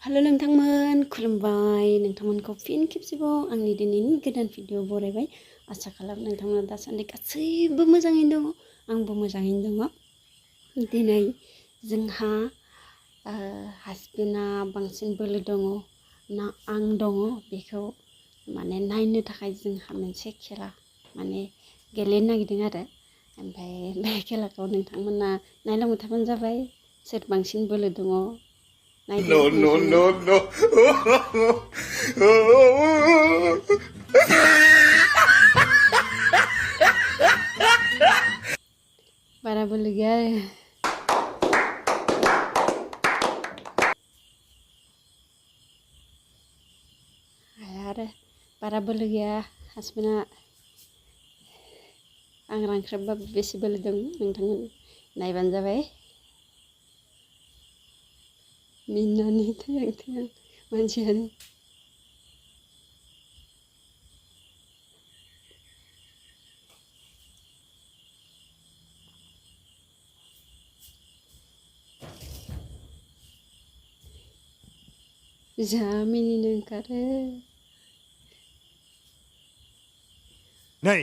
हेल' नोंथांमोन खुलुमबाय नोंथांमोनखौ फिन खेबसेबाव आंनि दिनैनि गोदान भिडिअ बरायबाय आसा खालाम नोंथांमोना दासान्दि गासैबो मोजाङैनो दङ आंबो मोजाङैनो दङ दिनै जोंहा हासबेन्डआ बांसिन बोलो दङ ना आं दङ बेखौ माने नायनो थाखाय जोंहा मोनसे खेला माने गेलेनो नागिरदों आरो ओमफ्राय बे खेलाखौ नोंथांमोना नायलांबाय थाबानो जाबाय सोर बांसिन बोलो दङ No, no, no, no. बारा बोलो गैया आरो बारा बोलो गैया हासबेन्डआ आं रानख्रेबबा बेसे बोलो दं नोंथांमोन नायबानो जाबाय मिनिनानै थैहां थैहां मानसियानो जा मिनिनो ओंखारो नै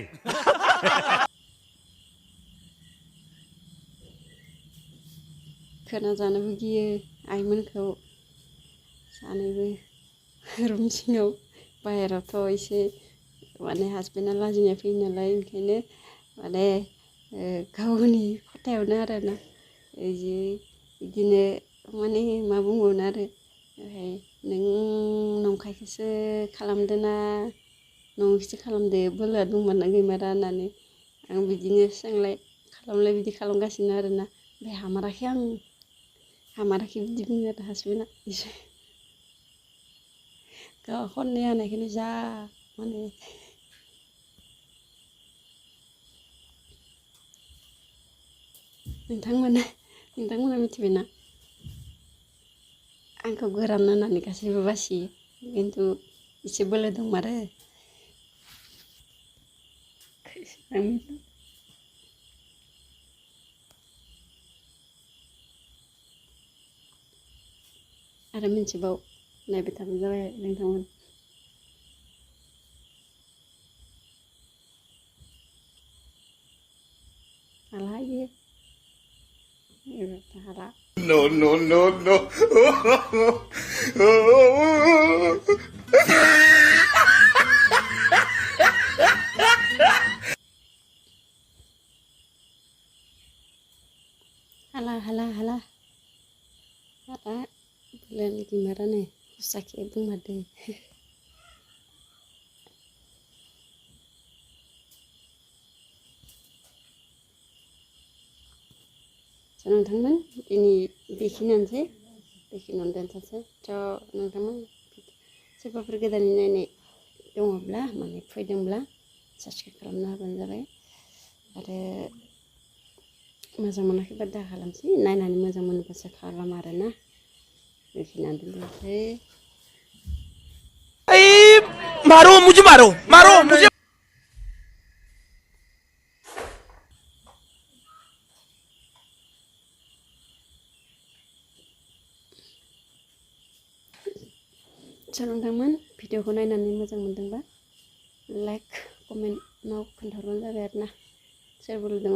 खोनाजानोबो गियो आइमोनखौ सानैबो रुम सिङाव बाहेरावथ' एसे माने हासबेन्डआ लाजिनाय फैयो नालाय ओंखायनो माने गावनि खथायावनो आरोना बिदिनो माने मा बुंबावनो आरो ओमफ्राय नों नंखायखौसो खालामदोंना नंखौसो खालामदो बोलोआ दंमारा गैमारा होननानै आं बिदिनो सोंलाय खालामलाय बिदि खालामगासिनो आरोना ओमफ्राय हामाराखै आं हामाराखै बिदि बुङो आरो हासबेन्डआ एसे गाव खननै हानायखौनो जा माने नोंथांमोना मिथिबायना आंखौ गोरान होननानै गासैबो बासियो खिन्थु एसे बोलो दंमारो आरो मिथिबाव नायबाय थाबानो जाबाय नोंथांमोन हाला इयो हाला No, no, no, no. हाला हाला हाला हाला बोलोआनो गैमारानो हसाखे बुंमारदों नोंथांमोन दिनै बेखिनियानोसै बेखिनियावनो दोनथ'सै थ' नोंथांमोन सोरबाफोर गोदानै नायनाय दङब्ला माने फैदोंब्ला साबसक्राइब खालामना होबानो जाबाय आरो मोजां मोनाखैबा दा खालामसै नायनानै मोजां मोनोबासो खालाम आरोना बेखिनियावनो दोनथ'सै मारो मुझे मारो मारो मुझे नोंथांमोन भिडिअखौ नायनानै मोजां मोनदोंबा लाइक कमेन्टआव खोन्थाहरबानो जाबाय आरोना सोर बोलो दङ